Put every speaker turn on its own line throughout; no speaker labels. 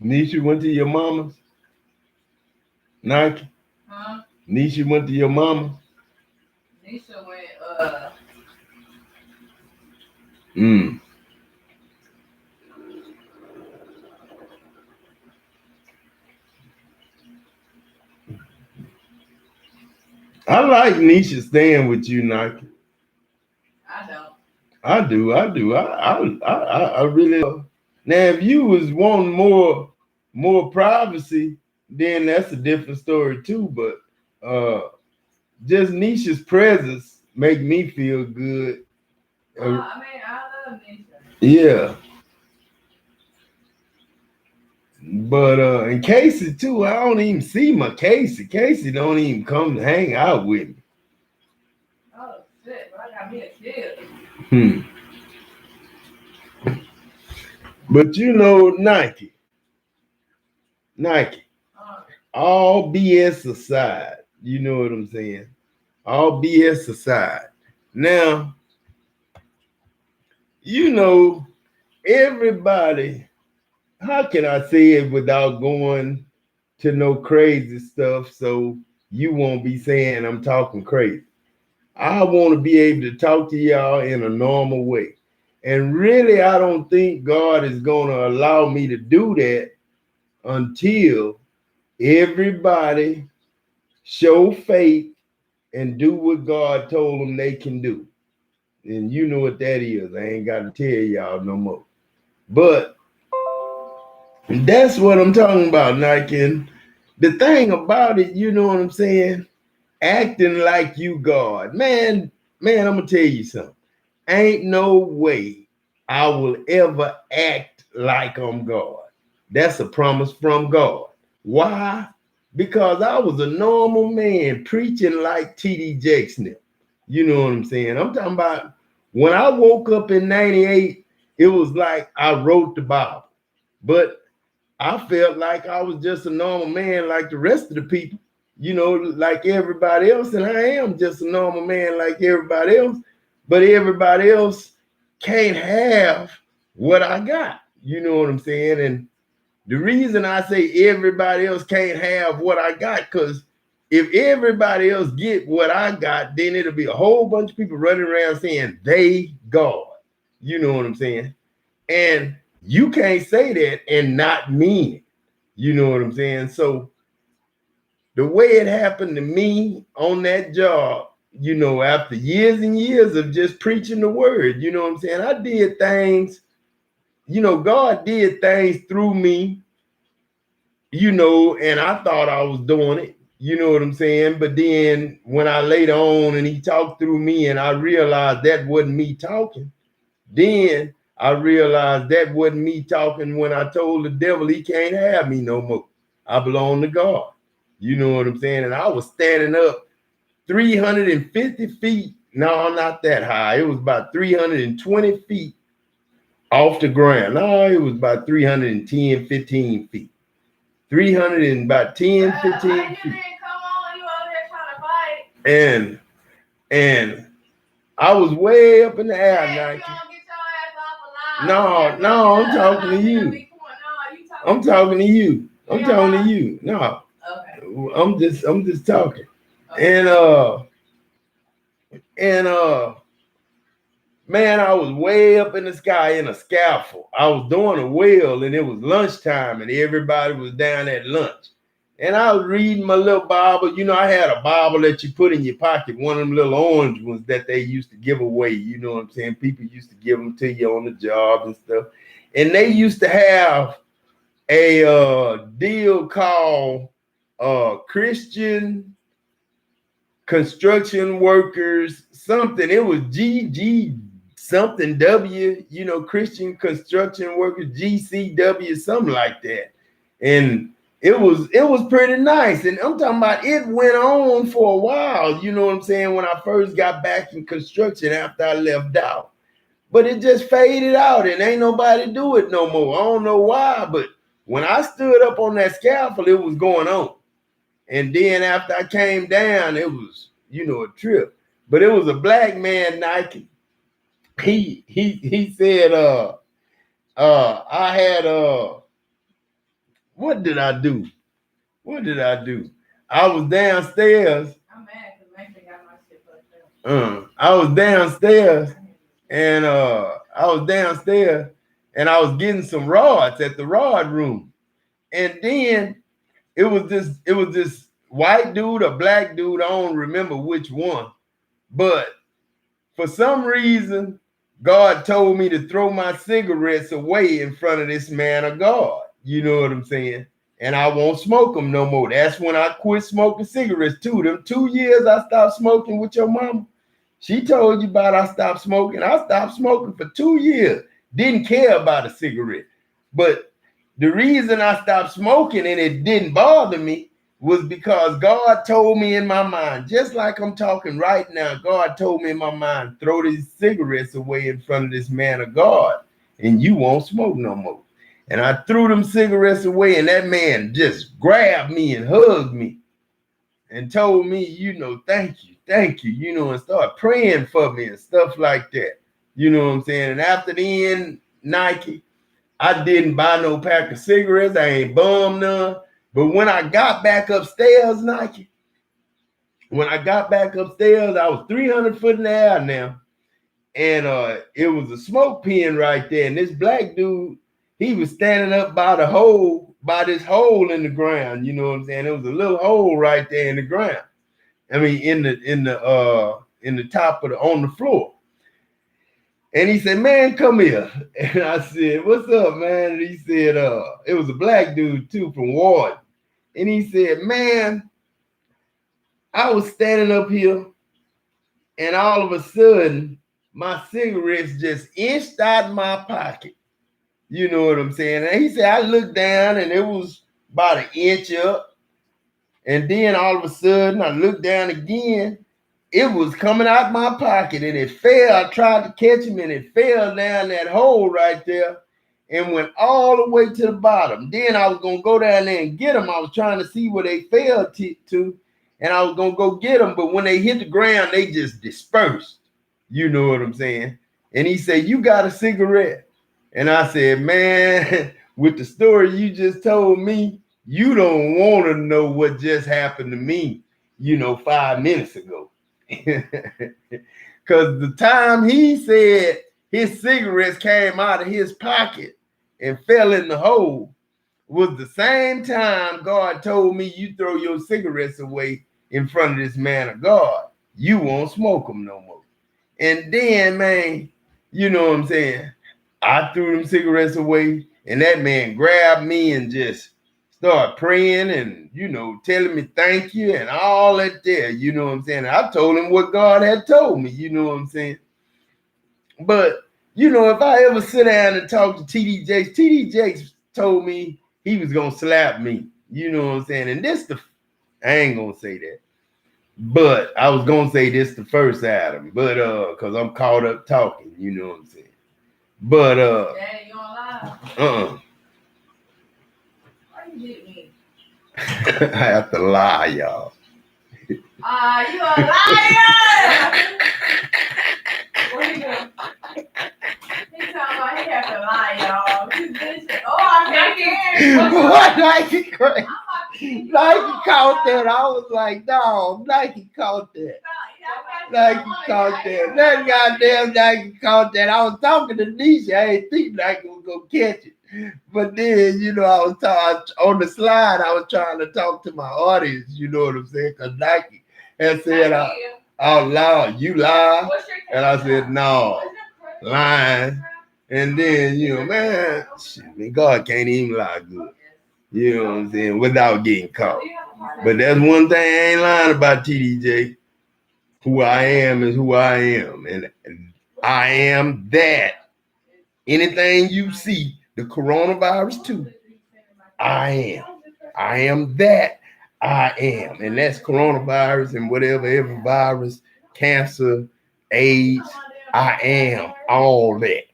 Nisha went to your mama's? Nike?
Huh?
Nisha went to your mama?
Nisha went,
Mm. I like Nisha staying with you, Nike.
I don't.
I do. I do. I really. Now, if you was wanting more privacy, then that's a different story too. But just Nisha's presence make me feel good.
I mean, I love Nisha.
Yeah. But and Casey too, I don't even see my Casey. Casey don't even come to hang out with me.
Oh, shit. Well, I got me a kid.
Hmm. But you know, Nike,
Uh,
all BS aside, you know what I'm saying? All BS aside. Now, you know, everybody, how can I say it without going to no crazy stuff so you won't be saying I'm talking crazy? I want to be able to talk to y'all in a normal way. And really, I don't think God is going to allow me to do that until everybody show faith and do what God told them they can do. And you know what that is. I ain't got to tell y'all no more. But that's what I'm talking about, Nike. And the thing about it, you know what I'm saying? Acting like you God. Man, I'm going to tell you something. Ain't no way I will ever act like I'm God. That's a promise from God. Why? Because I was a normal man preaching like T.D. Jakes. You know what I'm saying? I'm talking about when I woke up in 98, it was like I wrote the Bible. But I felt like I was just a normal man like the rest of the people, you know, like everybody else. And I am just a normal man like everybody else. But everybody else can't have what I got. You know what I'm saying? And the reason I say everybody else can't have what I got, because if everybody else get what I got, then it'll be a whole bunch of people running around saying they God. You know what I'm saying? And you can't say that and not mean it. You know what I'm saying? So the way it happened to me on that job, you know, after years and years of just preaching the word, you know what I'm saying? I did things, you know, God did things through me, you know, and I thought I was doing it. You know what I'm saying? But then when I later on and he talked through me and I realized that wasn't me talking, then I realized that wasn't me talking when I told the devil he can't have me no more. I belong to God. You know what I'm saying? And I was standing up 350 feet. No, not that high. It was about 320 feet off the ground. No, it was about 310, 15 feet. 300 and about 10, 15 feet.
Come on, you over there trying to fight.
And I was way up in the air, Nike. No, I'm talking to you. I'm talking to you. I'm talking to you. No. Okay. I'm just talking. Okay. And man, I was way up in the sky in a scaffold. I was doing a wheel and it was lunchtime and everybody was down at lunch. And I was reading my little Bible. You know, I had a Bible that you put in your pocket, one of them little orange ones that they used to give away. You know what I'm saying? People used to give them to you on the job and stuff. And they used to have a deal called Christian Construction Workers something. It was GG something W, you know, Christian Construction Workers, GCW, something like that. And it was pretty nice. And I'm talking about it went on for a while, you know what I'm saying, when I first got back in construction after I left out. But it just faded out and ain't nobody do it no more. I don't know why, but when I stood up on that scaffold, it was going on. And then after I came down, it was, you know, a trip. But it was a black man, Nike. He said I had What did I do? What did I do? I was downstairs.
I'm mad because Mason got my shit fucked up.
I was downstairs and I was getting some rods at the rod room. And then it was this white dude or black dude, I don't remember which one. But for some reason, God told me to throw my cigarettes away in front of this man of God. You know what I'm saying? And I won't smoke them no more. That's when I quit smoking cigarettes too. Them 2 years I stopped smoking with your mama. She told you about I stopped smoking. I stopped smoking for 2 years. Didn't care about a cigarette. But the reason I stopped smoking and it didn't bother me was because God told me in my mind, just like I'm talking right now, God told me in my mind, throw these cigarettes away in front of this man of God and you won't smoke no more. And I threw them cigarettes away and that man just grabbed me and hugged me and told me, thank you, and started praying for me and stuff like that. You know what I'm saying? And after the end, Nike, I didn't buy no pack of cigarettes. I ain't bummed none. But when I got back upstairs, Nike, I was 300 foot in the air now. And it was a smoke pen right there. And this black dude, he was standing up by this hole in the ground. You know what I'm saying? There was a little hole right there in the ground. I mean, in the top of on the floor. And he said, man, come here. And I said, what's up, man? And he said, it was a black dude too from Ward. And he said, man, I was standing up here and all of a sudden my cigarettes just inched out my pocket. You know what I'm saying? And he said, I looked down and it was about an inch up. And then all of a sudden I looked down again. It was coming out my pocket and it fell. I tried to catch him and it fell down that hole right there and went all the way to the bottom. Then I was going to go down there and get them. I was trying to see where they fell to, and I was going to go get them. But when they hit the ground, they just dispersed. You know what I'm saying? And he said, you got a cigarette? And I said, man, with the story you just told me, you don't want to know what just happened to me, 5 minutes ago. Because the time he said his cigarettes came out of his pocket and fell in the hole was the same time God told me you throw your cigarettes away in front of this man of God. You won't smoke them no more. And then, man, you know what I'm saying? I threw them cigarettes away and that man grabbed me and just started praying and, telling me thank you and all that there, you know what I'm saying? I told him what God had told me, you know what I'm saying? But, if I ever sit down and talk to TD Jakes told me he was going to slap me, you know what I'm saying? And I ain't going to say that. But I was going to say this the first Adam, but because I'm caught up talking, you know what I'm saying? But,
Daddy, you don't lie. Why you get me?
I have to lie, y'all.
You a liar! What he doing? He talking about he have to lie, y'all.
What Nike crazy? Nike caught that. I was like, no, Nike caught that. Nike caught that. That goddamn Nike caught that. I was talking to Nisha. I didn't think Nike was going to catch it. But then, I was on the slide, I was trying to talk to my audience, you know what I'm saying? Because Nike had said out loud, you lie. And I said, no, lying. And then, man, God can't even lie good. You know what I'm saying? Without getting caught. But that's one thing I ain't lying about, TDJ. Who I am is who I am. And I am that. Anything you see, the coronavirus too, I am that. I am. And that's coronavirus and whatever, every virus, cancer, AIDS, I am all that.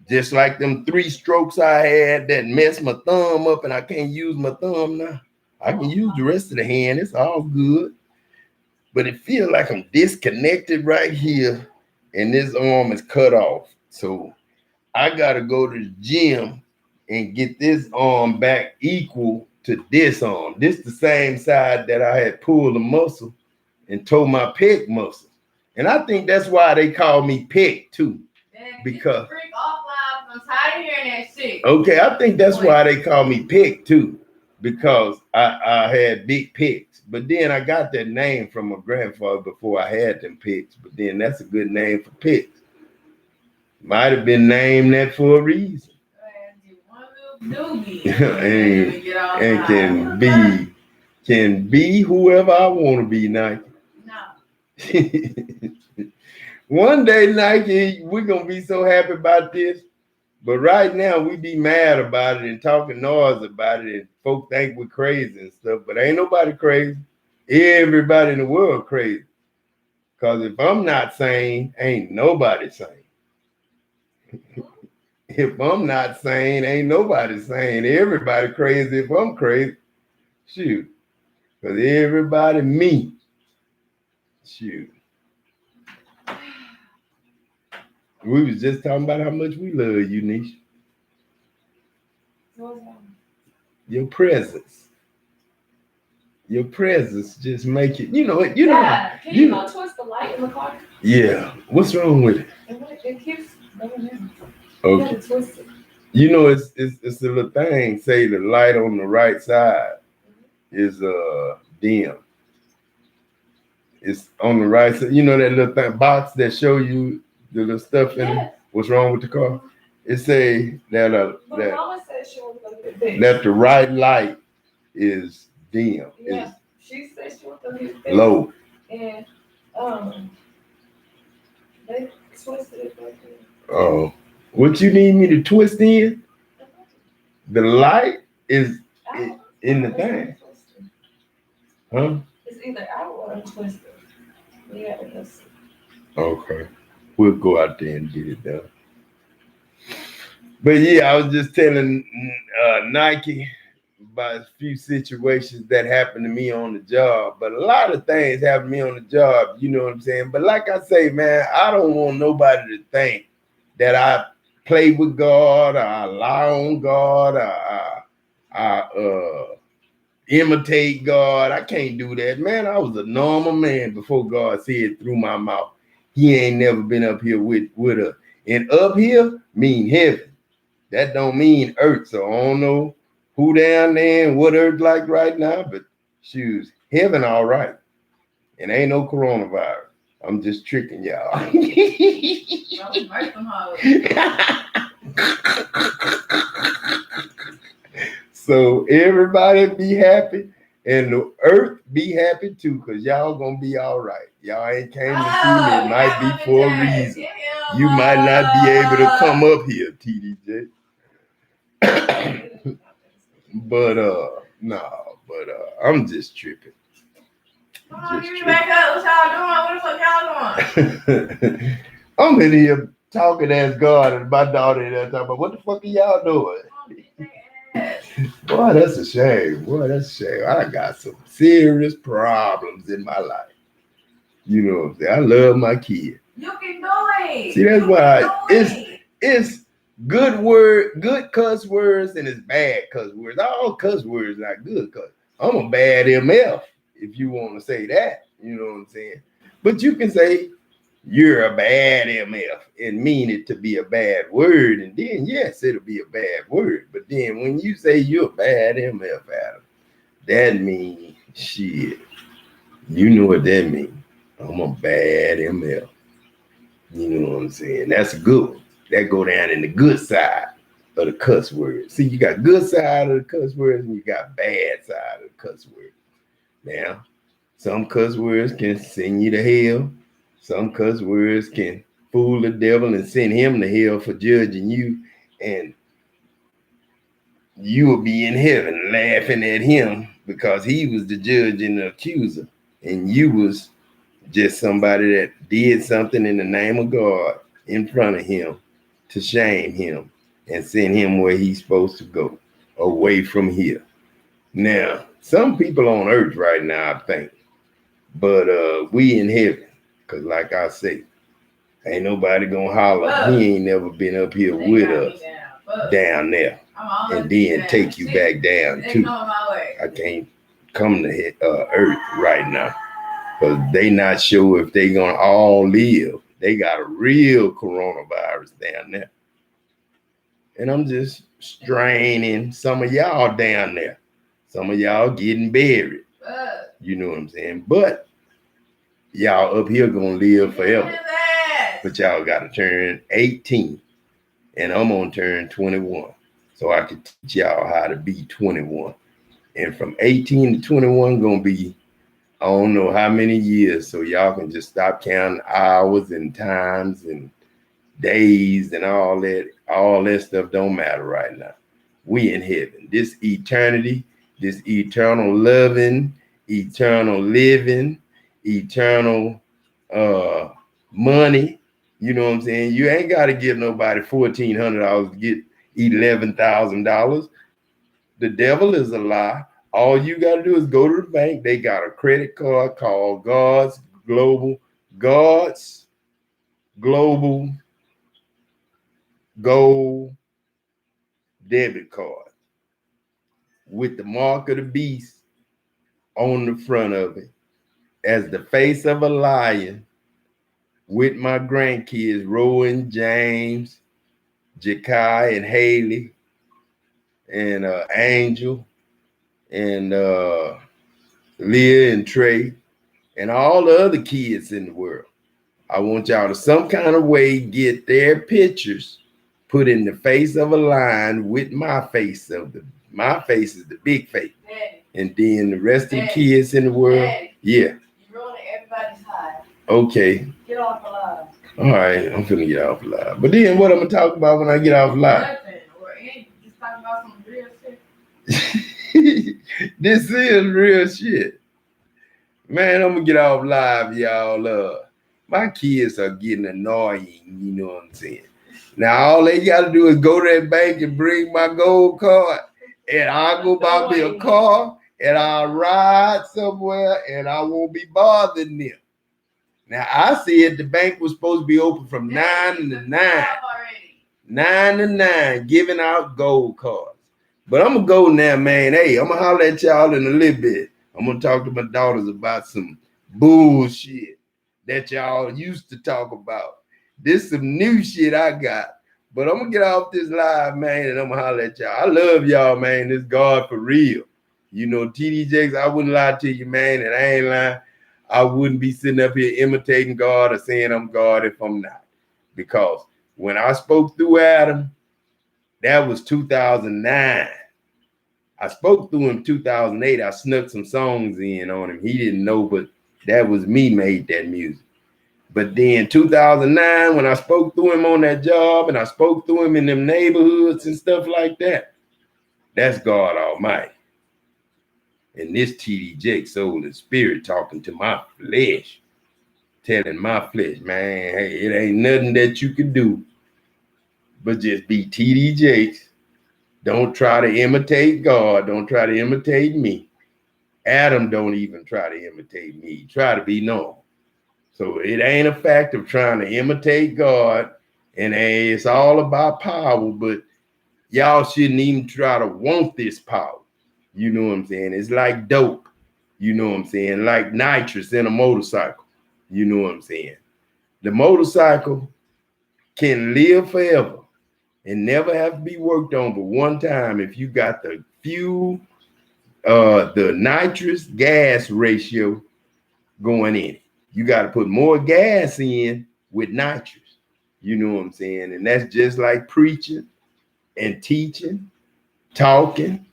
Just like them 3 strokes I had that messed my thumb up and I can't use my thumb now. I can use the rest of the hand. It's all good. But it feels like I'm disconnected right here and this arm is cut off. So I got to go to the gym and get this arm back equal to this arm. This the same side that I had pulled the muscle and tore my pec muscle. And I think that's why they call me pec too. Because
freak offline, I'm tired of hearing that shit.
Okay, I think that's why they call me pec too. Because I had big pecs. But then I got that name from my grandfather before I had them pecs. But then that's a good name for pecs. Might have been named that for a reason. and can be whoever I want to be, Nike.
No.
One day, Nike, we're gonna be so happy about this. But right now, we be mad about it and talking noise about it, and folk think we're crazy and stuff. But ain't nobody crazy. Everybody in the world crazy. Because if I'm not sane, ain't nobody sane. If I'm not sane, ain't nobody sane. Everybody crazy if I'm crazy. Shoot. Because everybody me. Shoot. We was just talking about how much we love you, Nisha. Your presence. Your presence just make it, you know it. You
yeah. Can you go twist the light in the car?
Yeah. What's wrong with it?
It keeps going in.
Okay.
You gotta twist it.
You know, it's a little thing. Say the light on the right side is dim. It's on the right side. You know that little thing, box that show you the little stuff in it. What's wrong with the car? It say that that the right light is dim.
Yeah, she said she wants to be
low.
And they twisted it right there.
Oh, what you need me to twist in? The light is in the thing. Huh?
It's either out or twisted. Yeah, it's.
Okay. We'll go out there and get it done. But yeah, I was just telling Nike about a few situations that happened to me on the job. But a lot of things happened to me on the job, you know what I'm saying? But like I say, man, I don't want nobody to think that I play with God, or I lie on God, or I imitate God. I can't do that. Man, I was a normal man before God said through my mouth, he ain't never been up here with us. And up here mean heaven. That don't mean earth. So I don't know who down there and what earth like right now, but shoes, heaven all right. And ain't no coronavirus. I'm just tricking y'all. So everybody be happy. And the earth be happy too, because y'all gonna be all right. Y'all ain't came to see me. It might be for a reason. You might not be able to come up here, TDJ. But I'm just tripping.
Give me back up. What y'all doing? What the fuck y'all doing?
I'm in here talking as God, and my daughter there talking about what the fuck are y'all doing? Boy, that's a shame. I got some serious problems in my life. You know what I'm saying? I love my kids.
You can do it.
See, that's why it's good cuss words and it's bad cuss words. All cuss words not good cuss. I'm a bad MF if you want to say that. You know what I'm saying? But you can say you're a bad MF and mean it to be a bad word, and then yes, it'll be a bad word. But then when you say you're a bad MF, Adam, that means shit. You know what that means. I'm a bad MF. You know what I'm saying? That's a good one. That go down in the good side of the cuss word. See, you got good side of the cuss words and you got bad side of the cuss word. Now, some cuss words can send you to hell. Some cuss words can fool the devil and send him to hell for judging you, and you will be in heaven laughing at him because he was the judge and the accuser, and you was just somebody that did something in the name of God in front of him to shame him and send him where he's supposed to go, away from here. Now, some people on earth right now, I think, but we in heaven. Because like I say, ain't nobody gonna holler. He ain't never been up here with us. down there and then take you back down too. I can't come to Earth right now because they not sure if they gonna all live. They got a real coronavirus down there. And I'm just straining some of y'all down there. Some of y'all getting buried. You know what I'm saying? But y'all up here gonna live forever. But y'all gotta turn 18. And I'm gonna turn 21. So I can teach y'all how to be 21. And from 18 to 21 gonna be, I don't know how many years. So y'all can just stop counting hours and times and days and all that. All that stuff don't matter right now. We in heaven. This eternity, this eternal loving, eternal living, eternal money. You know what I'm saying? You ain't got to give nobody $1,400 to get $11,000. The devil is a lie. All you got to do is go to the bank. They got a credit card called God's Global Gold debit card with the mark of the beast on the front of it as the face of a lion with my grandkids, Rowan, James, Jakai, and Haley, and Angel, and Leah and Trey, and all the other kids in the world. I want y'all to some kind of way get their pictures put in the face of a lion with my face my face is the big face. Daddy. And then the rest Daddy. Of the kids in the world. Daddy. Yeah. You're ruining everybody's high. Okay. Get off the live. All right, I'm finna get off live. But then what I'm gonna talk about when I get off live? Just talking about some real shit. This is real shit. Man, I'm gonna get off live, y'all. My kids are getting annoying, you know what I'm saying? Now all they gotta do is go to that bank and bring my gold card, and I'll go buy me a car, and I'll ride somewhere, and I won't be bothering them. Now I said the bank was supposed to be open from 9 to 9. 9 to 9, giving out gold cards. But I'm gonna go now, man. Hey, I'm gonna holler at y'all in a little bit. I'm gonna talk to my daughters about some bullshit that y'all used to talk about. This some new shit I got. But I'm gonna get off this live, man, and I'm gonna holler at y'all. I love y'all, man. This God for real. You know, TD Jakes, I wouldn't lie to you, man, and I ain't lying. I wouldn't be sitting up here imitating God or saying I'm God if I'm not. Because when I spoke through Adam, that was 2009. I spoke through him 2008. I snuck some songs in on him. He didn't know, but that was me made that music. But then 2009, when I spoke through him on that job and I spoke through him in them neighborhoods and stuff like that, that's God Almighty. And this TD Jakes, soul and spirit, talking to my flesh, telling my flesh, man, hey, it ain't nothing that you can do but just be TD Jakes. Don't try to imitate God. Don't try to imitate me. Adam don't even try to imitate me. Try to be normal. So it ain't a fact of trying to imitate God. And it's all about power, but y'all shouldn't even try to want this power. You know what I'm saying? It's like dope. You know what I'm saying? Like nitrous in a motorcycle. You know what I'm saying? The motorcycle can live forever and never have to be worked on but one time if you got the fuel, the nitrous gas ratio going in it. You got to put more gas in with nitrous. You know what I'm saying? And that's just like preaching and teaching, talking,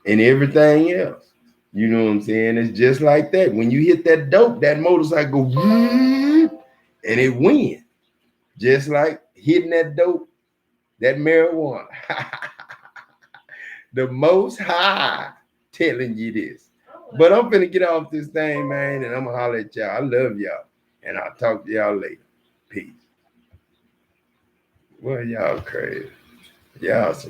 and everything else. You know what I'm saying? It's just like that. When you hit that dope, that motorcycle goes and it wins. Just like hitting that dope, that marijuana. The Most High telling you this. But I'm finna get off this thing, man, and I'm gonna holler at y'all. I love y'all. And I'll talk to y'all later. Peace. Well, y'all crazy. Y'all